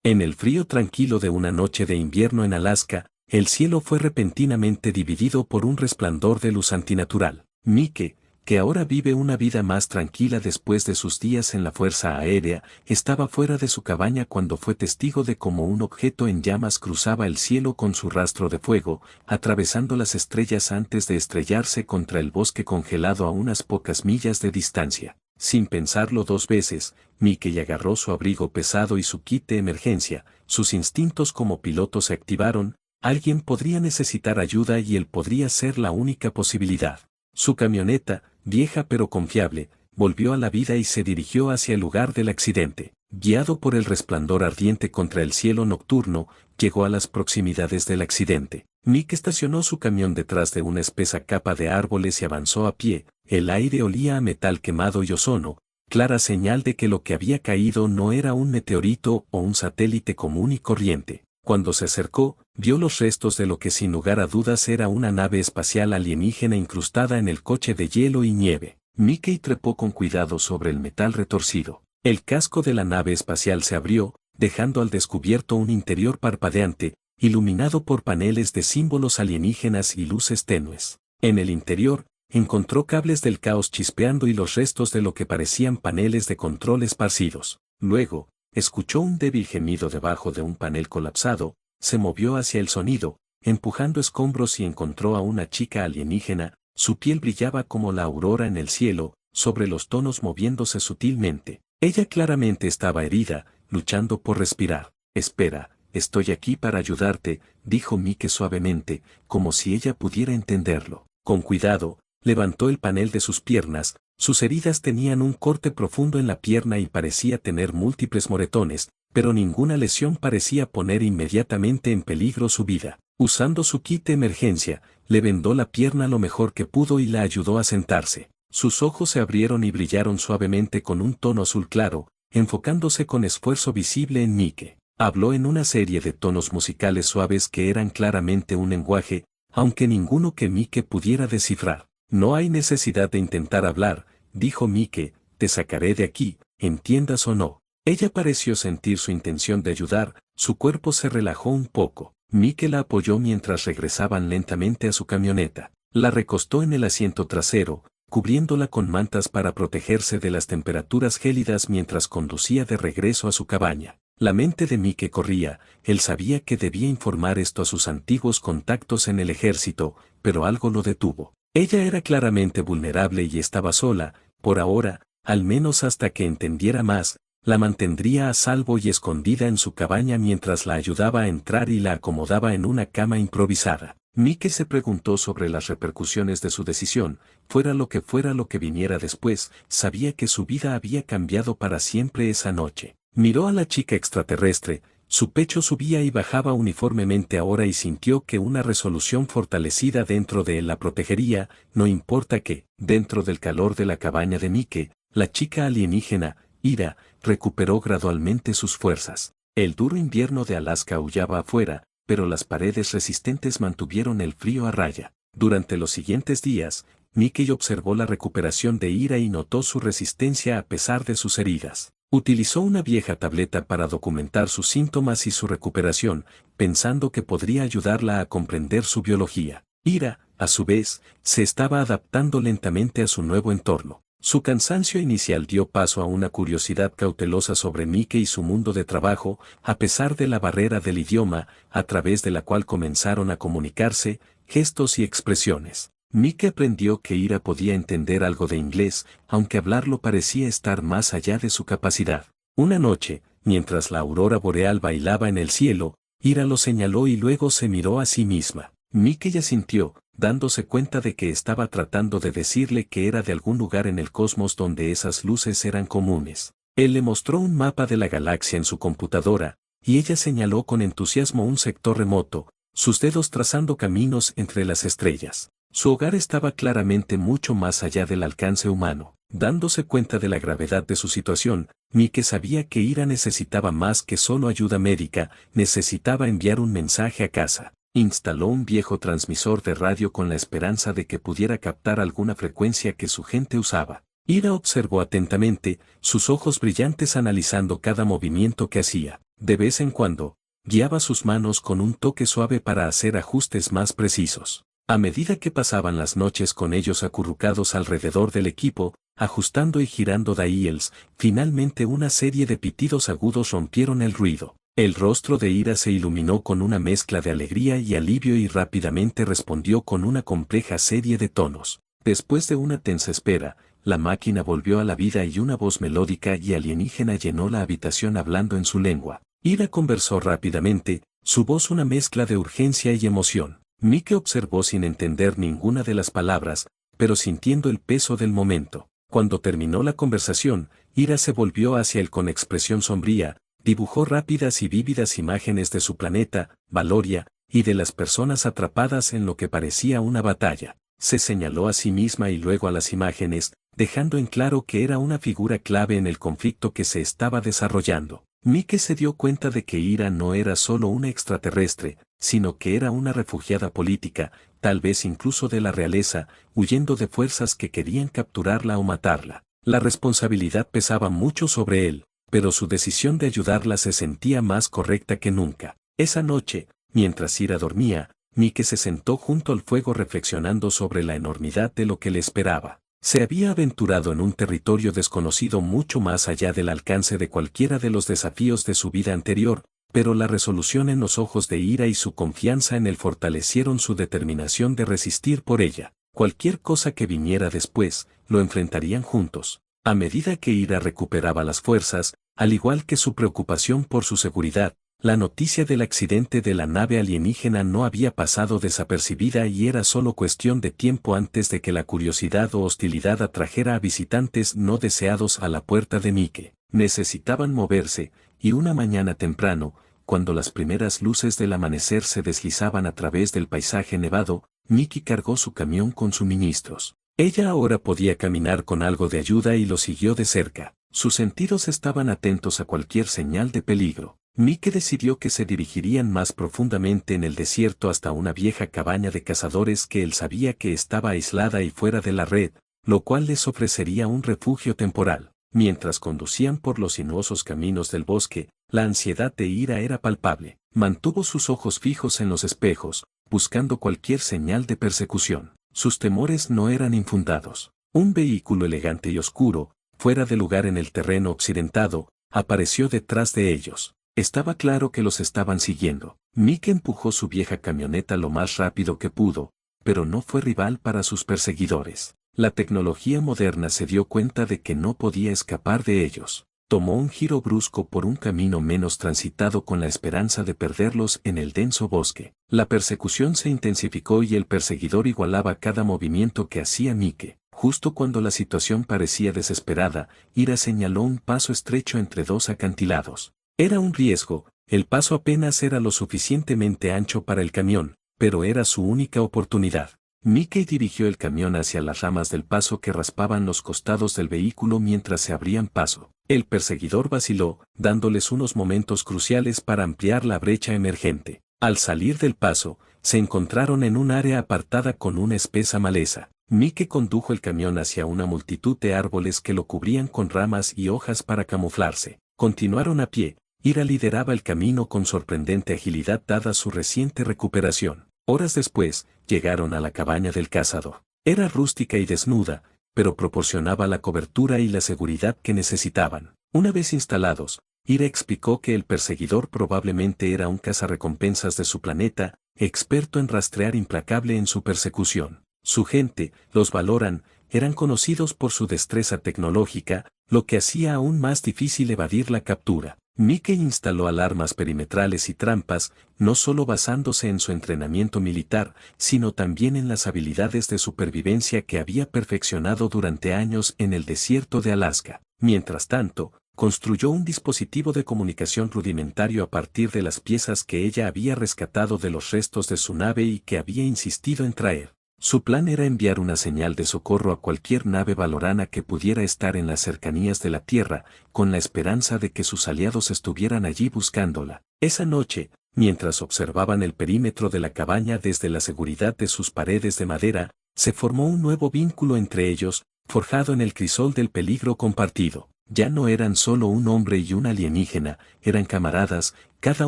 En el frío tranquilo de una noche de invierno en Alaska, el cielo fue repentinamente dividido por un resplandor de luz antinatural. Mike, que ahora vive una vida más tranquila después de sus días en la Fuerza Aérea, estaba fuera de su cabaña cuando fue testigo de cómo un objeto en llamas cruzaba el cielo con su rastro de fuego, atravesando las estrellas antes de estrellarse contra el bosque congelado a unas pocas millas de distancia. Sin pensarlo dos veces, Mickey agarró su abrigo pesado y su kit de emergencia. Sus instintos como piloto se activaron. Alguien podría necesitar ayuda y él podría ser la única posibilidad. Su camioneta, vieja pero confiable, volvió a la vida y se dirigió hacia el lugar del accidente. Guiado por el resplandor ardiente contra el cielo nocturno, llegó a las proximidades del accidente. Mick estacionó su camión detrás de una espesa capa de árboles y avanzó a pie. El aire olía a metal quemado y ozono, clara señal de que lo que había caído no era un meteorito o un satélite común y corriente. Cuando se acercó, vio los restos de lo que sin lugar a dudas era una nave espacial alienígena incrustada en el coche de hielo y nieve. Mickey trepó con cuidado sobre el metal retorcido. El casco de la nave espacial se abrió, dejando al descubierto un interior parpadeante, iluminado por paneles de símbolos alienígenas y luces tenues. En el interior, encontró cables del caos chispeando y los restos de lo que parecían paneles de control esparcidos. Luego, escuchó un débil gemido debajo de un panel colapsado, se movió hacia el sonido, empujando escombros y encontró a una chica alienígena. Su piel brillaba como la aurora en el cielo, sobre los tonos moviéndose sutilmente. Ella claramente estaba herida, luchando por respirar. Espera, estoy aquí para ayudarte, dijo Mike suavemente, como si ella pudiera entenderlo. Con cuidado, levantó el panel de sus piernas. Sus heridas tenían un corte profundo en la pierna y parecía tener múltiples moretones, pero ninguna lesión parecía poner inmediatamente en peligro su vida. Usando su kit de emergencia, le vendó la pierna lo mejor que pudo y la ayudó a sentarse. Sus ojos se abrieron y brillaron suavemente con un tono azul claro, enfocándose con esfuerzo visible en Mike. Habló en una serie de tonos musicales suaves que eran claramente un lenguaje, aunque ninguno que Mike pudiera descifrar. No hay necesidad de intentar hablar, dijo Mike, te sacaré de aquí, entiendas o no. Ella pareció sentir su intención de ayudar, su cuerpo se relajó un poco. Mike la apoyó mientras regresaban lentamente a su camioneta. La recostó en el asiento trasero, cubriéndola con mantas para protegerse de las temperaturas gélidas mientras conducía de regreso a su cabaña. La mente de Mike corría, él sabía que debía informar esto a sus antiguos contactos en el ejército, pero algo lo detuvo. Ella era claramente vulnerable y estaba sola, por ahora, al menos hasta que entendiera más. La mantendría a salvo y escondida en su cabaña mientras la ayudaba a entrar y la acomodaba en una cama improvisada. Mike se preguntó sobre las repercusiones de su decisión. Fuera lo que viniera después, sabía que su vida había cambiado para siempre esa noche. Miró a la chica extraterrestre, su pecho subía y bajaba uniformemente ahora y sintió que una resolución fortalecida dentro de él la protegería, no importa qué. Dentro del calor de la cabaña de Mike, la chica alienígena, Ira, recuperó gradualmente sus fuerzas. El duro invierno de Alaska aullaba afuera, pero las paredes resistentes mantuvieron el frío a raya. Durante los siguientes días, Mickey observó la recuperación de Ira y notó su resistencia a pesar de sus heridas. Utilizó una vieja tableta para documentar sus síntomas y su recuperación, pensando que podría ayudarla a comprender su biología. Ira, a su vez, se estaba adaptando lentamente a su nuevo entorno. Su cansancio inicial dio paso a una curiosidad cautelosa sobre Mike y su mundo de trabajo, a pesar de la barrera del idioma, a través de la cual comenzaron a comunicarse, gestos y expresiones. Mike aprendió que Ira podía entender algo de inglés, aunque hablarlo parecía estar más allá de su capacidad. Una noche, mientras la aurora boreal bailaba en el cielo, Ira lo señaló y luego se miró a sí misma. Mike ya sintió, dándose cuenta de que estaba tratando de decirle que era de algún lugar en el cosmos donde esas luces eran comunes. Él le mostró un mapa de la galaxia en su computadora, y ella señaló con entusiasmo un sector remoto, sus dedos trazando caminos entre las estrellas. Su hogar estaba claramente mucho más allá del alcance humano. Dándose cuenta de la gravedad de su situación, Mike sabía que Ira necesitaba más que solo ayuda médica, necesitaba enviar un mensaje a casa. Instaló un viejo transmisor de radio con la esperanza de que pudiera captar alguna frecuencia que su gente usaba. Ira observó atentamente, sus ojos brillantes analizando cada movimiento que hacía. De vez en cuando, guiaba sus manos con un toque suave para hacer ajustes más precisos. A medida que pasaban las noches con ellos acurrucados alrededor del equipo, ajustando y girando dials, finalmente una serie de pitidos agudos rompieron el ruido. El rostro de Ira se iluminó con una mezcla de alegría y alivio y rápidamente respondió con una compleja serie de tonos. Después de una tensa espera, la máquina volvió a la vida y una voz melódica y alienígena llenó la habitación hablando en su lengua. Ira conversó rápidamente, su voz una mezcla de urgencia y emoción. Mike observó sin entender ninguna de las palabras, pero sintiendo el peso del momento. Cuando terminó la conversación, Ira se volvió hacia él con expresión sombría, dibujó rápidas y vívidas imágenes de su planeta, Valoria, y de las personas atrapadas en lo que parecía una batalla. Se señaló a sí misma y luego a las imágenes, dejando en claro que era una figura clave en el conflicto que se estaba desarrollando. Mike se dio cuenta de que Ira no era solo una extraterrestre, sino que era una refugiada política, tal vez incluso de la realeza, huyendo de fuerzas que querían capturarla o matarla. La responsabilidad pesaba mucho sobre él, pero su decisión de ayudarla se sentía más correcta que nunca. Esa noche, mientras Ira dormía, Mike se sentó junto al fuego reflexionando sobre la enormidad de lo que le esperaba. Se había aventurado en un territorio desconocido mucho más allá del alcance de cualquiera de los desafíos de su vida anterior, pero la resolución en los ojos de Ira y su confianza en él fortalecieron su determinación de resistir por ella. Cualquier cosa que viniera después, lo enfrentarían juntos. A medida que Ira recuperaba las fuerzas, al igual que su preocupación por su seguridad, la noticia del accidente de la nave alienígena no había pasado desapercibida y era solo cuestión de tiempo antes de que la curiosidad o hostilidad atrajera a visitantes no deseados a la puerta de Mike. Necesitaban moverse, y una mañana temprano, cuando las primeras luces del amanecer se deslizaban a través del paisaje nevado, Mike cargó su camión con suministros. Ella ahora podía caminar con algo de ayuda y lo siguió de cerca. Sus sentidos estaban atentos a cualquier señal de peligro. Mike decidió que se dirigirían más profundamente en el desierto hasta una vieja cabaña de cazadores que él sabía que estaba aislada y fuera de la red, lo cual les ofrecería un refugio temporal. Mientras conducían por los sinuosos caminos del bosque, la ansiedad de Ira era palpable. Mantuvo sus ojos fijos en los espejos, buscando cualquier señal de persecución. Sus temores no eran infundados. Un vehículo elegante y oscuro, fuera de lugar en el terreno accidentado, apareció detrás de ellos. Estaba claro que los estaban siguiendo. Mike empujó su vieja camioneta lo más rápido que pudo, pero no fue rival para sus perseguidores. La tecnología moderna se dio cuenta de que no podía escapar de ellos. Tomó un giro brusco por un camino menos transitado con la esperanza de perderlos en el denso bosque. La persecución se intensificó y el perseguidor igualaba cada movimiento que hacía Mike. Justo cuando la situación parecía desesperada, Ira señaló un paso estrecho entre dos acantilados. Era un riesgo, el paso apenas era lo suficientemente ancho para el camión, pero era su única oportunidad. Mike dirigió el camión hacia las ramas del paso que raspaban los costados del vehículo mientras se abrían paso. El perseguidor vaciló, dándoles unos momentos cruciales para ampliar la brecha emergente. Al salir del paso, se encontraron en un área apartada con una espesa maleza. Mike condujo el camión hacia una multitud de árboles que lo cubrían con ramas y hojas para camuflarse. Continuaron a pie. Ira lideraba el camino con sorprendente agilidad dada su reciente recuperación. Horas después, llegaron a la cabaña del cazador. Era rústica y desnuda, pero proporcionaba la cobertura y la seguridad que necesitaban. Una vez instalados, Ira explicó que el perseguidor probablemente era un cazarrecompensas de su planeta, experto en rastrear implacable en su persecución. Su gente, los Valoran, eran conocidos por su destreza tecnológica, lo que hacía aún más difícil evadir la captura. Mike instaló alarmas perimetrales y trampas, no solo basándose en su entrenamiento militar, sino también en las habilidades de supervivencia que había perfeccionado durante años en el desierto de Alaska. Mientras tanto, construyó un dispositivo de comunicación rudimentario a partir de las piezas que ella había rescatado de los restos de su nave y que había insistido en traer. Su plan era enviar una señal de socorro a cualquier nave valorana que pudiera estar en las cercanías de la Tierra, con la esperanza de que sus aliados estuvieran allí buscándola. Esa noche, mientras observaban el perímetro de la cabaña desde la seguridad de sus paredes de madera, se formó un nuevo vínculo entre ellos, forjado en el crisol del peligro compartido. Ya no eran solo un hombre y un alienígena, eran camaradas, cada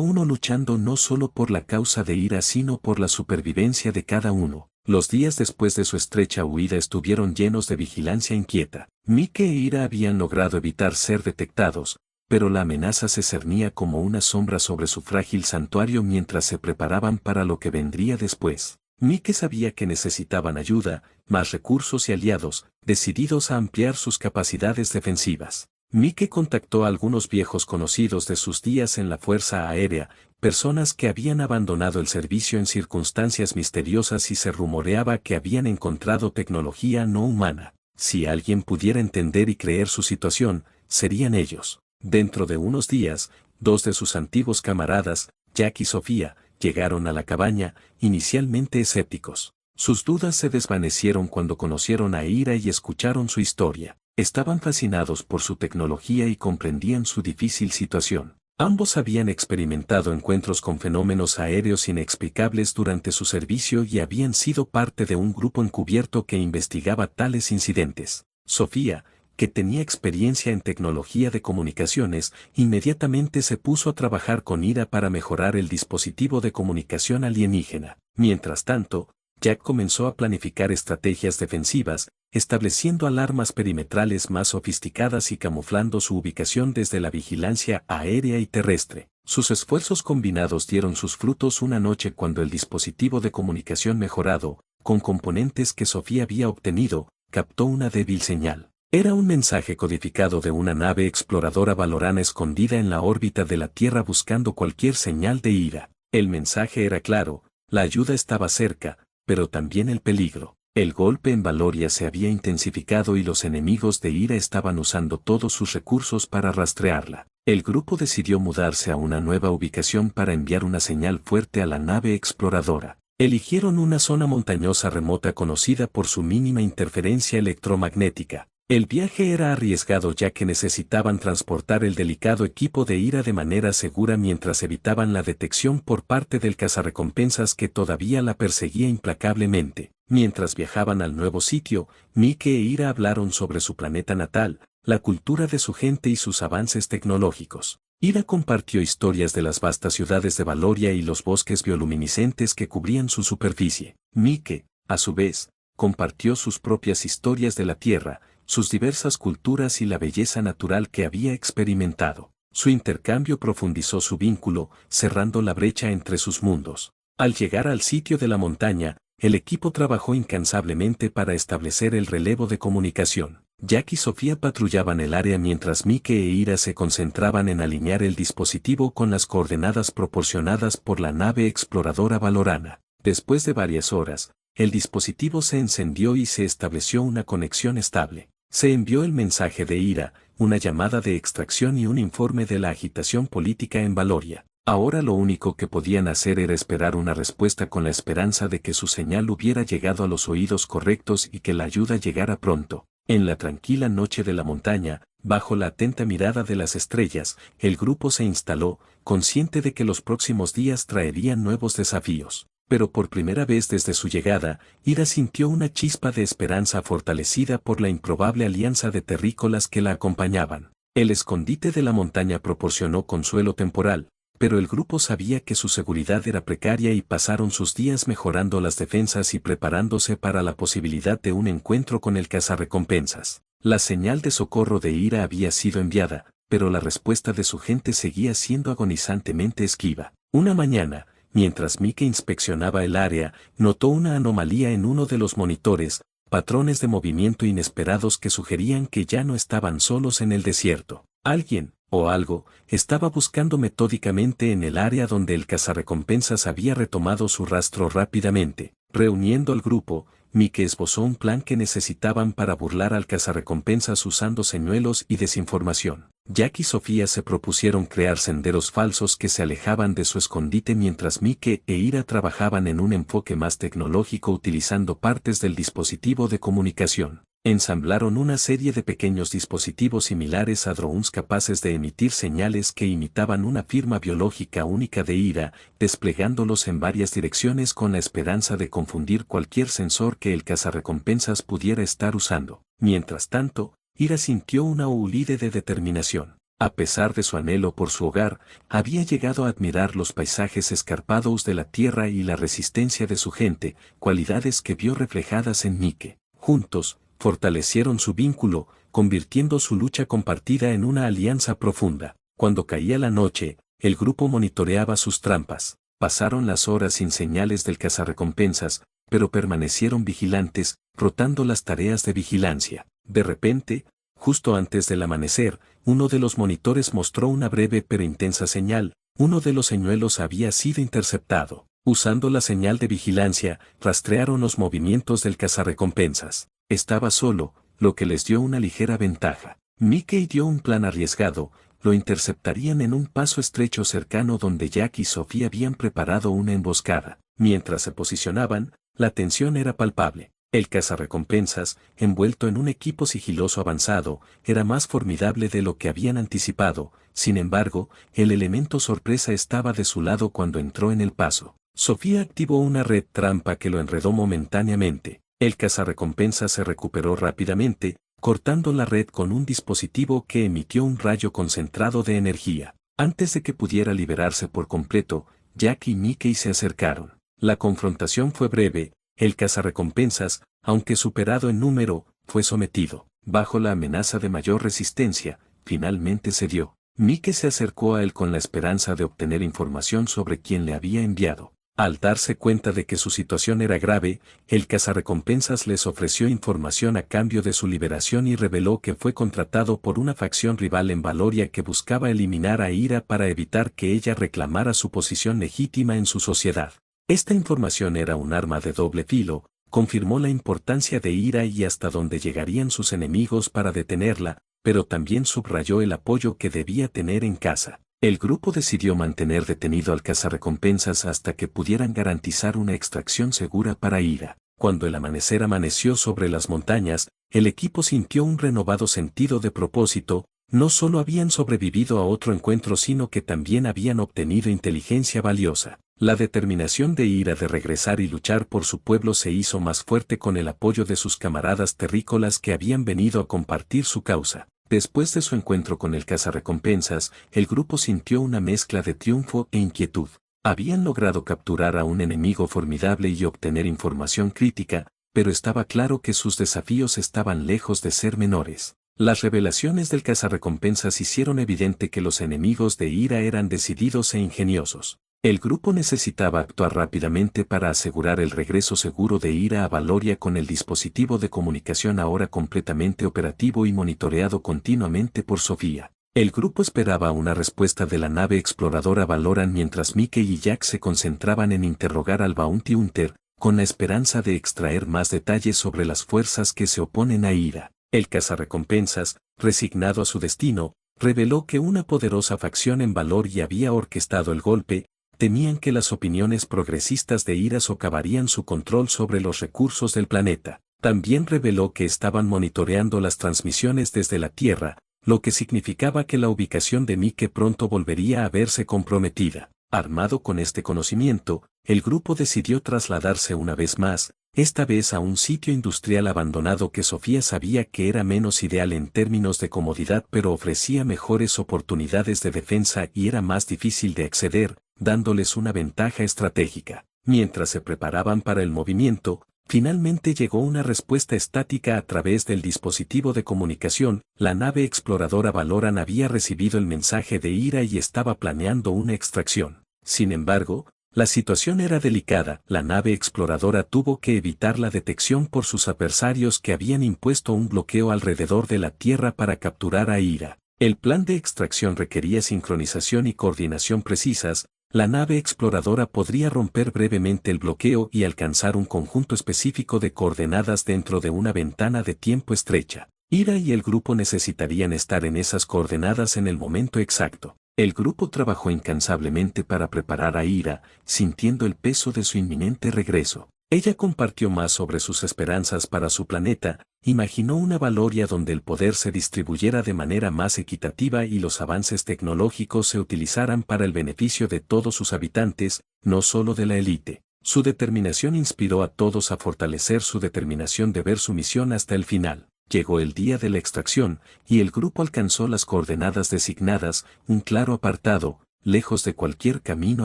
uno luchando no solo por la causa de Ira sino por la supervivencia de cada uno. Los días después de su estrecha huida estuvieron llenos de vigilancia inquieta. Mike e Ira habían logrado evitar ser detectados, pero la amenaza se cernía como una sombra sobre su frágil santuario mientras se preparaban para lo que vendría después. Mike sabía que necesitaban ayuda, más recursos y aliados, decididos a ampliar sus capacidades defensivas. Mike contactó a algunos viejos conocidos de sus días en la Fuerza Aérea, personas que habían abandonado el servicio en circunstancias misteriosas y se rumoreaba que habían encontrado tecnología no humana. Si alguien pudiera entender y creer su situación, serían ellos. Dentro de unos días, dos de sus antiguos camaradas, Jack y Sofía, llegaron a la cabaña, inicialmente escépticos. Sus dudas se desvanecieron cuando conocieron a Ira y escucharon su historia. Estaban fascinados por su tecnología y comprendían su difícil situación. Ambos habían experimentado encuentros con fenómenos aéreos inexplicables durante su servicio y habían sido parte de un grupo encubierto que investigaba tales incidentes. Sofía, que tenía experiencia en tecnología de comunicaciones, inmediatamente se puso a trabajar con Ira para mejorar el dispositivo de comunicación alienígena. Mientras tanto, Jack comenzó a planificar estrategias defensivas, estableciendo alarmas perimetrales más sofisticadas y camuflando su ubicación desde la vigilancia aérea y terrestre. Sus esfuerzos combinados dieron sus frutos una noche cuando el dispositivo de comunicación mejorado, con componentes que Sofía había obtenido, captó una débil señal. Era un mensaje codificado de una nave exploradora valorana escondida en la órbita de la Tierra buscando cualquier señal de Ira. El mensaje era claro, la ayuda estaba cerca, pero también el peligro. El golpe en Valoria se había intensificado y los enemigos de Ira estaban usando todos sus recursos para rastrearla. El grupo decidió mudarse a una nueva ubicación para enviar una señal fuerte a la nave exploradora. Eligieron una zona montañosa remota conocida por su mínima interferencia electromagnética. El viaje era arriesgado ya que necesitaban transportar el delicado equipo de Ira de manera segura mientras evitaban la detección por parte del cazarrecompensas que todavía la perseguía implacablemente. Mientras viajaban al nuevo sitio, Mike e Ira hablaron sobre su planeta natal, la cultura de su gente y sus avances tecnológicos. Ira compartió historias de las vastas ciudades de Valoria y los bosques bioluminiscentes que cubrían su superficie. Mike, a su vez, compartió sus propias historias de la Tierra, sus diversas culturas y la belleza natural que había experimentado. Su intercambio profundizó su vínculo, cerrando la brecha entre sus mundos. Al llegar al sitio de la montaña, el equipo trabajó incansablemente para establecer el relevo de comunicación. Jack y Sofía patrullaban el área mientras Mike e Ira se concentraban en alinear el dispositivo con las coordenadas proporcionadas por la nave exploradora valorana. Después de varias horas, el dispositivo se encendió y se estableció una conexión estable. Se envió el mensaje de Ira, una llamada de extracción y un informe de la agitación política en Valoria. Ahora lo único que podían hacer era esperar una respuesta con la esperanza de que su señal hubiera llegado a los oídos correctos y que la ayuda llegara pronto. En la tranquila noche de la montaña, bajo la atenta mirada de las estrellas, el grupo se instaló, consciente de que los próximos días traerían nuevos desafíos. Pero por primera vez desde su llegada, Ira sintió una chispa de esperanza fortalecida por la improbable alianza de terrícolas que la acompañaban. El escondite de la montaña proporcionó consuelo temporal, pero el grupo sabía que su seguridad era precaria y pasaron sus días mejorando las defensas y preparándose para la posibilidad de un encuentro con el cazarrecompensas. La señal de socorro de Ira había sido enviada, pero la respuesta de su gente seguía siendo agonizantemente esquiva. Una mañana, mientras Mike inspeccionaba el área, notó una anomalía en uno de los monitores, patrones de movimiento inesperados que sugerían que ya no estaban solos en el desierto. Alguien, o algo, estaba buscando metódicamente en el área donde el cazarrecompensas había retomado su rastro rápidamente. Reuniendo al grupo, Mike esbozó un plan que necesitaban para burlar al cazarrecompensas usando señuelos y desinformación. Jack y Sofía se propusieron crear senderos falsos que se alejaban de su escondite mientras Mike e Ira trabajaban en un enfoque más tecnológico utilizando partes del dispositivo de comunicación. Ensamblaron una serie de pequeños dispositivos similares a drones capaces de emitir señales que imitaban una firma biológica única de Ira, desplegándolos en varias direcciones con la esperanza de confundir cualquier sensor que el cazarrecompensas pudiera estar usando. Mientras tanto, Ira sintió una huulide de determinación. A pesar de su anhelo por su hogar, había llegado a admirar los paisajes escarpados de la tierra y la resistencia de su gente, cualidades que vio reflejadas en Mike. Juntos, fortalecieron su vínculo, convirtiendo su lucha compartida en una alianza profunda. Cuando caía la noche, el grupo monitoreaba sus trampas. Pasaron las horas sin señales del cazarrecompensas, pero permanecieron vigilantes, rotando las tareas de vigilancia. De repente, justo antes del amanecer, uno de los monitores mostró una breve pero intensa señal. Uno de los señuelos había sido interceptado. Usando la señal de vigilancia, rastrearon los movimientos del cazarrecompensas. Estaba solo, lo que les dio una ligera ventaja. Mickey dio un plan arriesgado. Lo interceptarían en un paso estrecho cercano donde Jack y Sophie habían preparado una emboscada. Mientras se posicionaban, la tensión era palpable. El cazarrecompensas, envuelto en un equipo sigiloso avanzado, era más formidable de lo que habían anticipado. Sin embargo, el elemento sorpresa estaba de su lado cuando entró en el paso. Sofía activó una red trampa que lo enredó momentáneamente. El cazarrecompensas se recuperó rápidamente, cortando la red con un dispositivo que emitió un rayo concentrado de energía. Antes de que pudiera liberarse por completo, Jack y Mickey se acercaron. La confrontación fue breve. El cazarrecompensas, aunque superado en número, fue sometido. Bajo la amenaza de mayor resistencia, finalmente cedió. Mickey se acercó a él con la esperanza de obtener información sobre quién le había enviado. Al darse cuenta de que su situación era grave, el cazarrecompensas les ofreció información a cambio de su liberación y reveló que fue contratado por una facción rival en Valoria que buscaba eliminar a Ira para evitar que ella reclamara su posición legítima en su sociedad. Esta información era un arma de doble filo, confirmó la importancia de Ira y hasta dónde llegarían sus enemigos para detenerla, pero también subrayó el apoyo que debía tener en casa. El grupo decidió mantener detenido al cazarrecompensas hasta que pudieran garantizar una extracción segura para Ira. Cuando el amanecer amaneció sobre las montañas, el equipo sintió un renovado sentido de propósito. No solo habían sobrevivido a otro encuentro sino que también habían obtenido inteligencia valiosa. La determinación de Ira de regresar y luchar por su pueblo se hizo más fuerte con el apoyo de sus camaradas terrícolas que habían venido a compartir su causa. Después de su encuentro con el cazarrecompensas, el grupo sintió una mezcla de triunfo e inquietud. Habían logrado capturar a un enemigo formidable y obtener información crítica, pero estaba claro que sus desafíos estaban lejos de ser menores. Las revelaciones del cazarrecompensas hicieron evidente que los enemigos de Ira eran decididos e ingeniosos. El grupo necesitaba actuar rápidamente para asegurar el regreso seguro de Ira a Valoria con el dispositivo de comunicación ahora completamente operativo y monitoreado continuamente por Sofía. El grupo esperaba una respuesta de la nave exploradora Valoran mientras Mickey y Jack se concentraban en interrogar al Bounty Hunter, con la esperanza de extraer más detalles sobre las fuerzas que se oponen a Ira. El cazarrecompensas, resignado a su destino, reveló que una poderosa facción en Valoria había orquestado el golpe. Temían que las opiniones progresistas de Ira socavarían su control sobre los recursos del planeta. También reveló que estaban monitoreando las transmisiones desde la Tierra, lo que significaba que la ubicación de Mike pronto volvería a verse comprometida. Armado con este conocimiento, el grupo decidió trasladarse una vez más, esta vez a un sitio industrial abandonado que Sofía sabía que era menos ideal en términos de comodidad pero ofrecía mejores oportunidades de defensa y era más difícil de acceder, dándoles una ventaja estratégica. Mientras se preparaban para el movimiento, finalmente llegó una respuesta estática a través del dispositivo de comunicación. La nave exploradora Valoran había recibido el mensaje de Ira y estaba planeando una extracción. Sin embargo, la situación era delicada. La nave exploradora tuvo que evitar la detección por sus adversarios que habían impuesto un bloqueo alrededor de la Tierra para capturar a Ira. El plan de extracción requería sincronización y coordinación precisas. La nave exploradora podría romper brevemente el bloqueo y alcanzar un conjunto específico de coordenadas dentro de una ventana de tiempo estrecha. Ira y el grupo necesitarían estar en esas coordenadas en el momento exacto. El grupo trabajó incansablemente para preparar a Ira, sintiendo el peso de su inminente regreso. Ella compartió más sobre sus esperanzas para su planeta, imaginó una Valoria donde el poder se distribuyera de manera más equitativa y los avances tecnológicos se utilizaran para el beneficio de todos sus habitantes, no solo de la élite. Su determinación inspiró a todos a fortalecer su determinación de ver su misión hasta el final. Llegó el día de la extracción, y el grupo alcanzó las coordenadas designadas, un claro apartado, lejos de cualquier camino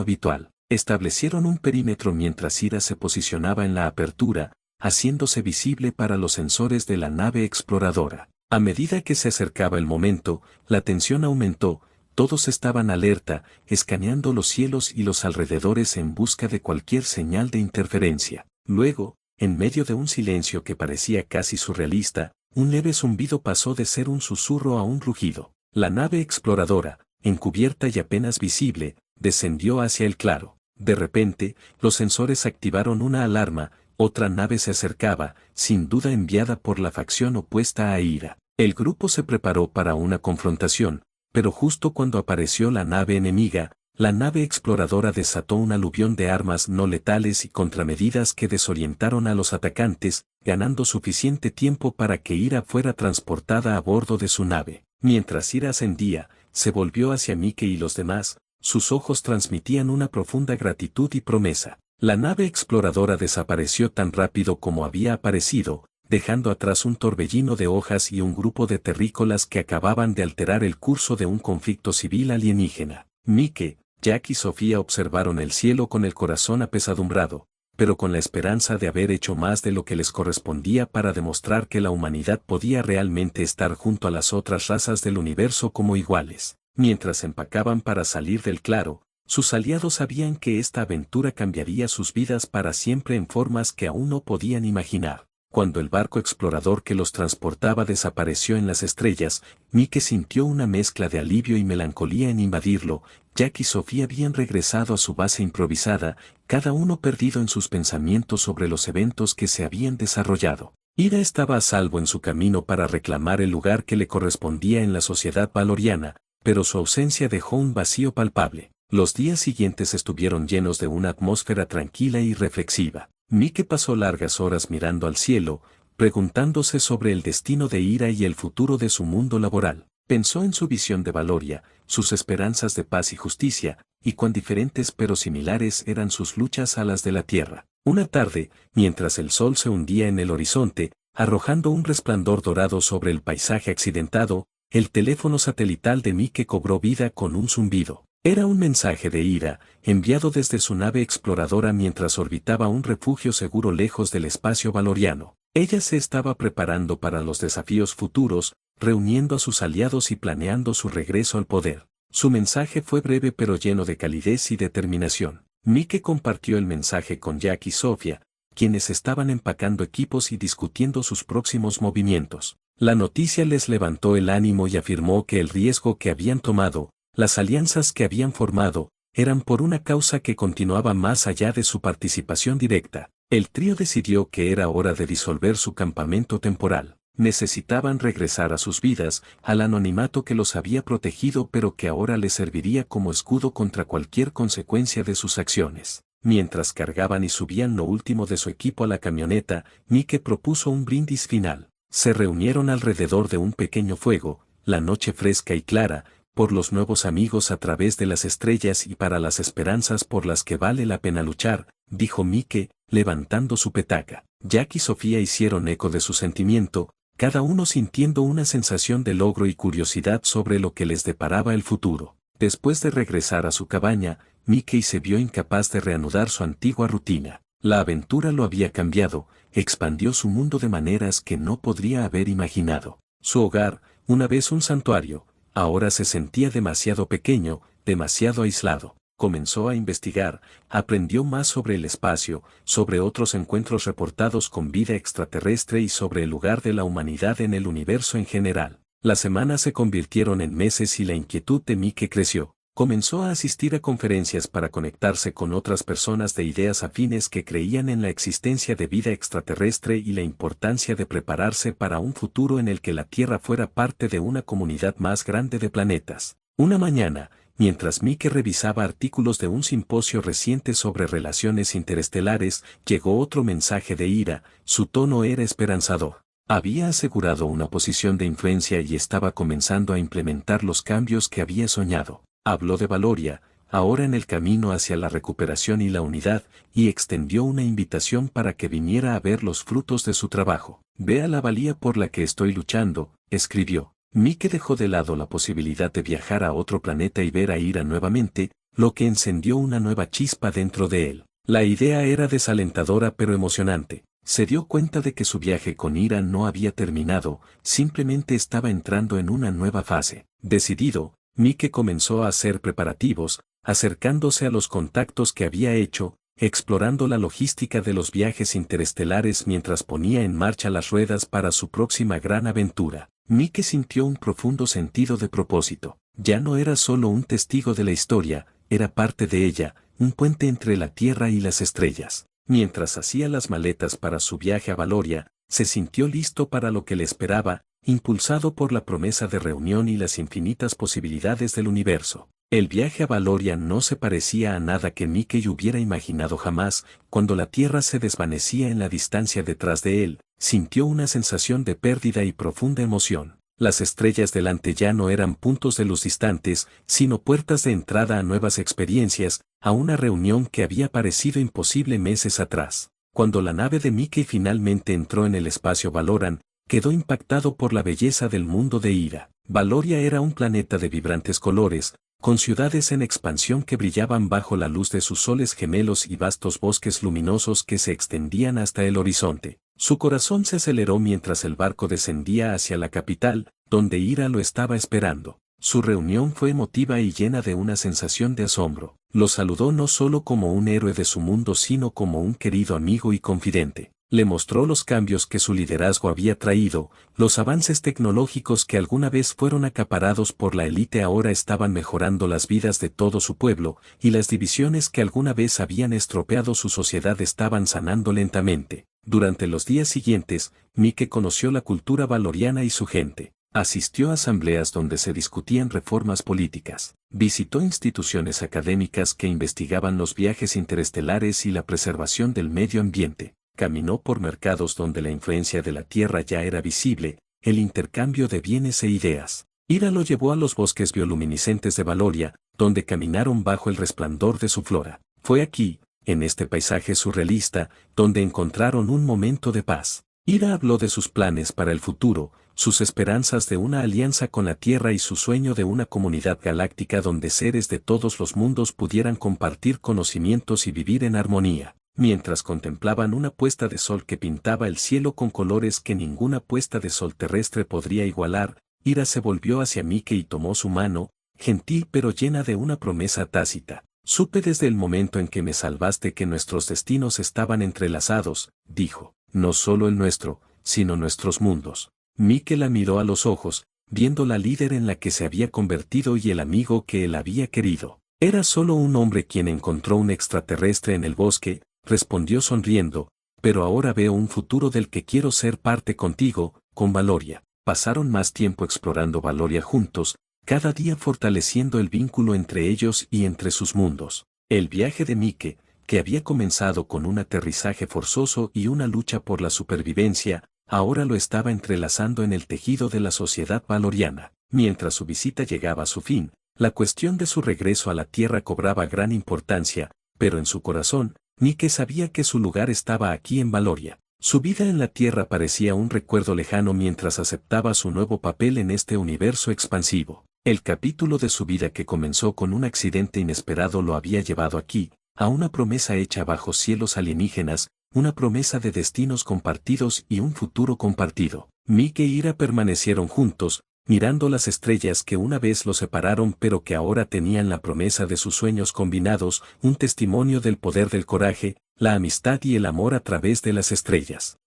habitual. Establecieron un perímetro mientras Ira se posicionaba en la apertura, haciéndose visible para los sensores de la nave exploradora. A medida que se acercaba el momento, la tensión aumentó, todos estaban alerta, escaneando los cielos y los alrededores en busca de cualquier señal de interferencia. Luego, en medio de un silencio que parecía casi surrealista, un leve zumbido pasó de ser un susurro a un rugido. La nave exploradora, encubierta y apenas visible, descendió hacia el claro. De repente, los sensores activaron una alarma, otra nave se acercaba, sin duda enviada por la facción opuesta a Ira. El grupo se preparó para una confrontación, pero justo cuando apareció la nave enemiga, la nave exploradora desató un aluvión de armas no letales y contramedidas que desorientaron a los atacantes, ganando suficiente tiempo para que Ira fuera transportada a bordo de su nave. Mientras Ira ascendía, se volvió hacia Mike y los demás, sus ojos transmitían una profunda gratitud y promesa. La nave exploradora desapareció tan rápido como había aparecido, dejando atrás un torbellino de hojas y un grupo de terrícolas que acababan de alterar el curso de un conflicto civil alienígena. Mike, Jack y Sofía observaron el cielo con el corazón apesadumbrado, pero con la esperanza de haber hecho más de lo que les correspondía para demostrar que la humanidad podía realmente estar junto a las otras razas del universo como iguales. Mientras empacaban para salir del claro, sus aliados sabían que esta aventura cambiaría sus vidas para siempre en formas que aún no podían imaginar. Cuando el barco explorador que los transportaba desapareció en las estrellas, Mike sintió una mezcla de alivio y melancolía en invadirlo. Jack y Sofía habían regresado a su base improvisada, cada uno perdido en sus pensamientos sobre los eventos que se habían desarrollado. Ira estaba a salvo en su camino para reclamar el lugar que le correspondía en la sociedad valoriana, pero su ausencia dejó un vacío palpable. Los días siguientes estuvieron llenos de una atmósfera tranquila y reflexiva. Mike pasó largas horas mirando al cielo, preguntándose sobre el destino de Ira y el futuro de su mundo laboral. Pensó en su visión de Valoria, sus esperanzas de paz y justicia, y cuán diferentes pero similares eran sus luchas a las de la Tierra. Una tarde, mientras el sol se hundía en el horizonte, arrojando un resplandor dorado sobre el paisaje accidentado, el teléfono satelital de Mike cobró vida con un zumbido. Era un mensaje de Ira, enviado desde su nave exploradora mientras orbitaba un refugio seguro lejos del espacio valoriano. Ella se estaba preparando para los desafíos futuros, reuniendo a sus aliados y planeando su regreso al poder. Su mensaje fue breve pero lleno de calidez y determinación. Mike compartió el mensaje con Jack y Sofía, quienes estaban empacando equipos y discutiendo sus próximos movimientos. La noticia les levantó el ánimo y afirmó que el riesgo que habían tomado, las alianzas que habían formado, eran por una causa que continuaba más allá de su participación directa. El trío decidió que era hora de disolver su campamento temporal. Necesitaban regresar a sus vidas, al anonimato que los había protegido pero que ahora les serviría como escudo contra cualquier consecuencia de sus acciones. Mientras cargaban y subían lo último de su equipo a la camioneta, Mike propuso un brindis final. Se reunieron alrededor de un pequeño fuego, la noche fresca y clara, por los nuevos amigos a través de las estrellas y para las esperanzas por las que vale la pena luchar, dijo Mike, levantando su petaca. Jack y Sofía hicieron eco de su sentimiento, cada uno sintiendo una sensación de logro y curiosidad sobre lo que les deparaba el futuro. Después de regresar a su cabaña, Mickey se vio incapaz de reanudar su antigua rutina. La aventura lo había cambiado, expandió su mundo de maneras que no podría haber imaginado. Su hogar, una vez un santuario, ahora se sentía demasiado pequeño, demasiado aislado. Comenzó a investigar, aprendió más sobre el espacio, sobre otros encuentros reportados con vida extraterrestre y sobre el lugar de la humanidad en el universo en general. Las semanas se convirtieron en meses y la inquietud de Mike creció. Comenzó a asistir a conferencias para conectarse con otras personas de ideas afines que creían en la existencia de vida extraterrestre y la importancia de prepararse para un futuro en el que la Tierra fuera parte de una comunidad más grande de planetas. Una mañana, mientras Mike revisaba artículos de un simposio reciente sobre relaciones interestelares, llegó otro mensaje de Ira. Su tono era esperanzador. Había asegurado una posición de influencia y estaba comenzando a implementar los cambios que había soñado. Habló de Valoria, ahora en el camino hacia la recuperación y la unidad, y extendió una invitación para que viniera a ver los frutos de su trabajo. Vea la valía por la que estoy luchando, escribió. Mike dejó de lado la posibilidad de viajar a otro planeta y ver a Ira nuevamente, lo que encendió una nueva chispa dentro de él. La idea era desalentadora pero emocionante. Se dio cuenta de que su viaje con Ira no había terminado, simplemente estaba entrando en una nueva fase. Decidido, Mike comenzó a hacer preparativos, acercándose a los contactos que había hecho, explorando la logística de los viajes interestelares mientras ponía en marcha las ruedas para su próxima gran aventura. Mike sintió un profundo sentido de propósito. Ya no era solo un testigo de la historia, era parte de ella, un puente entre la Tierra y las estrellas. Mientras hacía las maletas para su viaje a Valoria, se sintió listo para lo que le esperaba, impulsado por la promesa de reunión y las infinitas posibilidades del universo. El viaje a Valoria no se parecía a nada que Mickey hubiera imaginado jamás. Cuando la Tierra se desvanecía en la distancia detrás de él, sintió una sensación de pérdida y profunda emoción. Las estrellas delante ya no eran puntos de luz distantes, sino puertas de entrada a nuevas experiencias, a una reunión que había parecido imposible meses atrás. Cuando la nave de Mickey finalmente entró en el espacio Valoran, quedó impactado por la belleza del mundo de Ira. Valoria era un planeta de vibrantes colores, con ciudades en expansión que brillaban bajo la luz de sus soles gemelos y vastos bosques luminosos que se extendían hasta el horizonte. Su corazón se aceleró mientras el barco descendía hacia la capital, donde Ira lo estaba esperando. Su reunión fue emotiva y llena de una sensación de asombro. Lo saludó no solo como un héroe de su mundo sino como un querido amigo y confidente. Le mostró los cambios que su liderazgo había traído, los avances tecnológicos que alguna vez fueron acaparados por la élite ahora estaban mejorando las vidas de todo su pueblo, y las divisiones que alguna vez habían estropeado su sociedad estaban sanando lentamente. Durante los días siguientes, Mike conoció la cultura valoriana y su gente. Asistió a asambleas donde se discutían reformas políticas. Visitó instituciones académicas que investigaban los viajes interestelares y la preservación del medio ambiente. Caminó por mercados donde la influencia de la Tierra ya era visible, el intercambio de bienes e ideas. Ira lo llevó a los bosques bioluminiscentes de Valoria, donde caminaron bajo el resplandor de su flora. Fue aquí, en este paisaje surrealista, donde encontraron un momento de paz. Ira habló de sus planes para el futuro, sus esperanzas de una alianza con la Tierra y su sueño de una comunidad galáctica donde seres de todos los mundos pudieran compartir conocimientos y vivir en armonía. Mientras contemplaban una puesta de sol que pintaba el cielo con colores que ninguna puesta de sol terrestre podría igualar, Ira se volvió hacia Mike y tomó su mano, gentil pero llena de una promesa tácita. Supe desde el momento en que me salvaste que nuestros destinos estaban entrelazados, dijo, no solo el nuestro, sino nuestros mundos. Mike la miró a los ojos, viendo la líder en la que se había convertido y el amigo que él había querido. Era solo un hombre quien encontró un extraterrestre en el bosque, respondió sonriendo, pero ahora veo un futuro del que quiero ser parte contigo, con Valoria. Pasaron más tiempo explorando Valoria juntos, cada día fortaleciendo el vínculo entre ellos y entre sus mundos. El viaje de Mike, que había comenzado con un aterrizaje forzoso y una lucha por la supervivencia, ahora lo estaba entrelazando en el tejido de la sociedad valoriana. Mientras su visita llegaba a su fin, la cuestión de su regreso a la Tierra cobraba gran importancia, pero en su corazón, Mike sabía que su lugar estaba aquí en Valoria. Su vida en la Tierra parecía un recuerdo lejano mientras aceptaba su nuevo papel en este universo expansivo. El capítulo de su vida que comenzó con un accidente inesperado lo había llevado aquí, a una promesa hecha bajo cielos alienígenas, una promesa de destinos compartidos y un futuro compartido. Mike e Ira permanecieron juntos, mirando las estrellas que una vez los separaron pero que ahora tenían la promesa de sus sueños combinados, un testimonio del poder del coraje, la amistad y el amor a través de las estrellas.